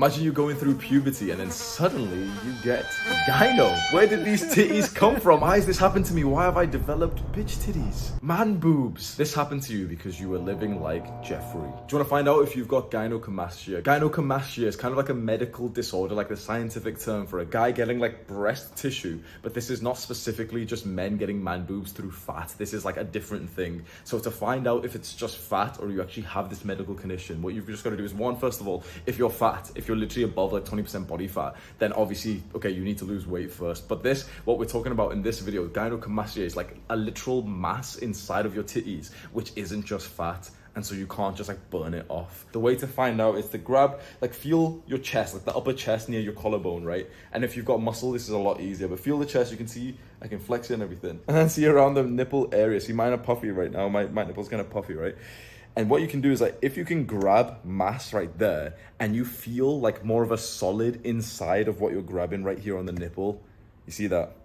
Imagine you going through puberty and then suddenly you get gyno. Where did these titties come from? Why has this happened to me? Why have I developed bitch titties? Man boobs. This happened to you because you were living like Jeffrey. Do you want to find out if you've got gynecomastia? Gynecomastia is kind of like a medical disorder, like the scientific term for a guy getting like breast tissue, but this is not specifically just men getting man boobs through fat. This is like a different thing. So to find out if it's just fat or you actually have this medical condition, what you've just got to do is one, first of all, if you're fat, if you're literally above like 20% body fat, then obviously, okay, you need to lose weight first. But this, what we're talking about in this video, gynecomastia, is like a literal mass inside of your titties, which isn't just fat. And so you can't just like burn it off. The way to find out is to grab, like feel your chest, like the upper chest near your collarbone, right? And if you've got muscle, this is a lot easier, but feel the chest, you can see, I can flex it and everything. And then see around the nipple area. See, mine are puffy right now. My nipple's kind of puffy, right? And what you can do is like, if you can grab mass right there and you feel like more of a solid inside of what you're grabbing right here on the nipple, you see that?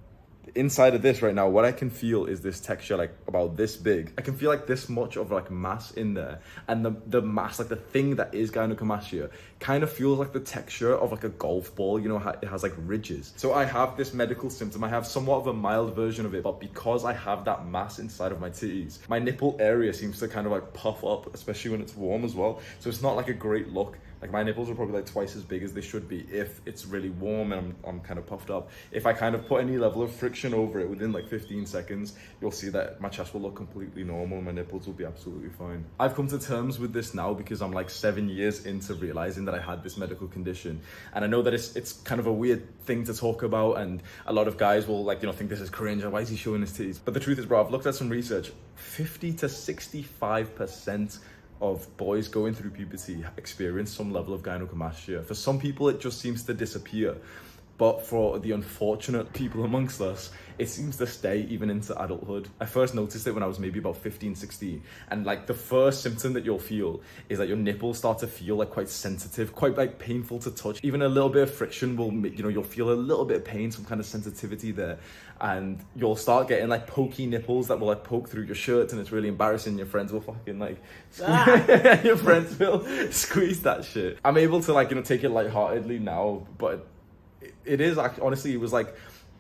Inside of this right now, what I can feel is this texture like about this big. I can feel like this much of like mass in there, and the mass, like the thing that is gynecomastia, kind of feels like the texture of like a golf ball. You know how it has like ridges. So I have this medical symptom. I have somewhat of a mild version of it, but because I have that mass inside of my titties, my nipple area seems to kind of like puff up, especially when it's warm as well. So it's not like a great look. Like my nipples are probably like twice as big as they should be if it's really warm and I'm kind of puffed up. If I kind of put any level of friction over it within like 15 seconds, you'll see that my chest will look completely normal and my nipples will be absolutely fine. I've come to terms with this now because I'm like 7 years into realizing that I had this medical condition. And I know that it's kind of a weird thing to talk about, and a lot of guys will like, you know, think this is cringe. Why is he showing his titties? But the truth is, bro, I've looked at some research. 50 to 65% of boys going through puberty experience some level of gynecomastia. For some people, it just seems to disappear. But for the unfortunate people amongst us, it seems to stay even into adulthood. I first noticed it when I was maybe about 15, 16. And like the first symptom that you'll feel is that your nipples start to feel like quite sensitive, quite like painful to touch. Even a little bit of friction will make, you know, you'll feel a little bit of pain, some kind of sensitivity there. And you'll start getting like pokey nipples that will like poke through your shirt, and it's really embarrassing. Your friends will fucking like, your friends will squeeze that shit. I'm able to like, you know, take it lightheartedly now, but it is actually, honestly, it was like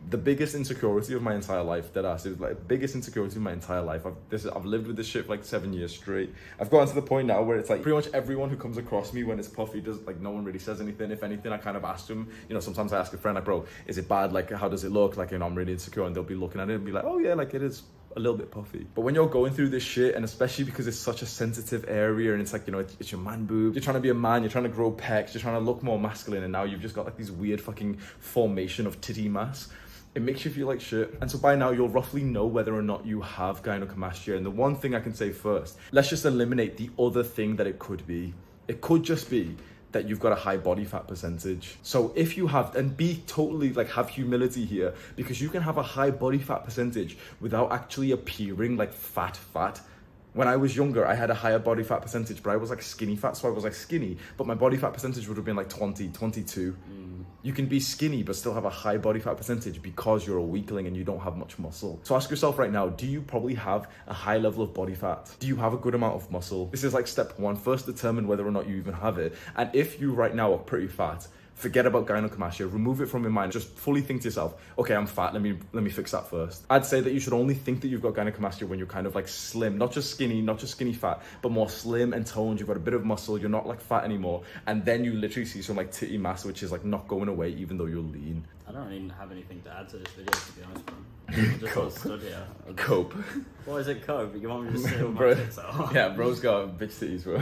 the biggest insecurity of my entire life. It was like the biggest insecurity of my entire life. I've lived with this shit for like 7 years straight. I've gotten to the point now where it's like pretty much everyone who comes across me when it's puffy does like, no one really says anything. If anything, I kind of ask them, you know, sometimes I ask a friend like, bro, is it bad? Like, how does it look? Like, you know, I'm really insecure, and they'll be looking at it and be like, oh yeah, like it is a little bit puffy. But when you're going through this shit, and especially because it's such a sensitive area, and it's like, you know, it's your man boob, you're trying to be a man, you're trying to grow pecs, you're trying to look more masculine, and now you've just got like these weird fucking formation of titty mass. It makes you feel like shit. And so by now you'll roughly know whether or not you have gynecomastia. And the one thing I can say first, let's just eliminate the other thing that it could be. It could just be that you've got a high body fat percentage. So if you have, and be totally like, have humility here, because you can have a high body fat percentage without actually appearing like fat. When I was younger, I had a higher body fat percentage, but I was like skinny fat, so I was like skinny, but my body fat percentage would have been like 20, 22. You can be skinny, but still have a high body fat percentage because you're a weakling and you don't have much muscle. So ask yourself right now, do you probably have a high level of body fat? Do you have a good amount of muscle? This is like step one. First, determine whether or not you even have it. And if you right now are pretty fat, forget about gynecomastia, remove it from your mind. Just fully think to yourself, okay, I'm fat, let me fix that first. I'd say that you should only think that you've got gynecomastia when you're kind of like slim, not just skinny fat, but more slim and toned. You've got a bit of muscle, you're not like fat anymore. And then you literally see some like titty mass, which is like not going away even though you're lean. I don't even have anything to add to this video, to be honest, man. I just Cope. stood here. Cope. What is it, cope? You want me to just sit with my tits out? Yeah, bro's got bitch titties, bro.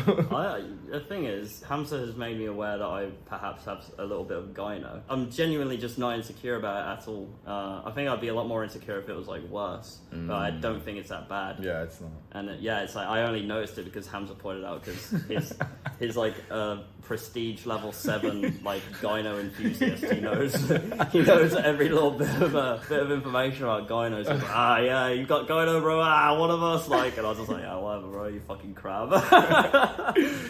The thing is, Hamza has made me aware that I perhaps have a little bit of gyno. I'm genuinely just not insecure about it at all. I think I'd be a lot more insecure if it was like worse, but I don't think it's that bad. Yeah, it's not. And it's like, I only noticed it because Hamza pointed out, because his like prestige level 7 like gyno enthusiast, he knows every little bit of information about gynos. He's like, yeah, you got gyno, bro, one of us, like, and I was just like, yeah, whatever, bro, you fucking crab.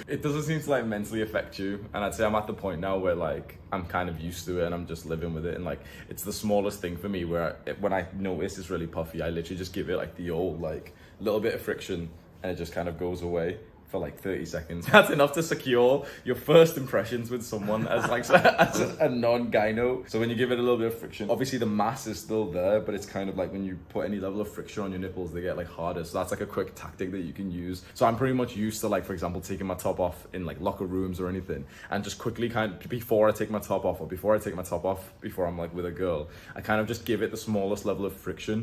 It doesn't seem to like mentally affect you, and I'd say I'm at the point now where like I'm kind of used to it and I'm just living with it, and like it's the smallest thing for me where when I notice it's really puffy, I literally just give it like the old like little bit of friction and it just kind of goes away. for like 30 seconds. That's enough to secure your first impressions with someone as like as a non-gyno. So when you give it a little bit of friction, obviously the mass is still there, but it's kind of like when you put any level of friction on your nipples, they get like harder. So that's like a quick tactic that you can use. So I'm pretty much used to, like, for example, taking my top off in like locker rooms or anything, and just quickly kind of before I take my top off, or before I take my top off before I'm like with a girl, I kind of just give it the smallest level of friction.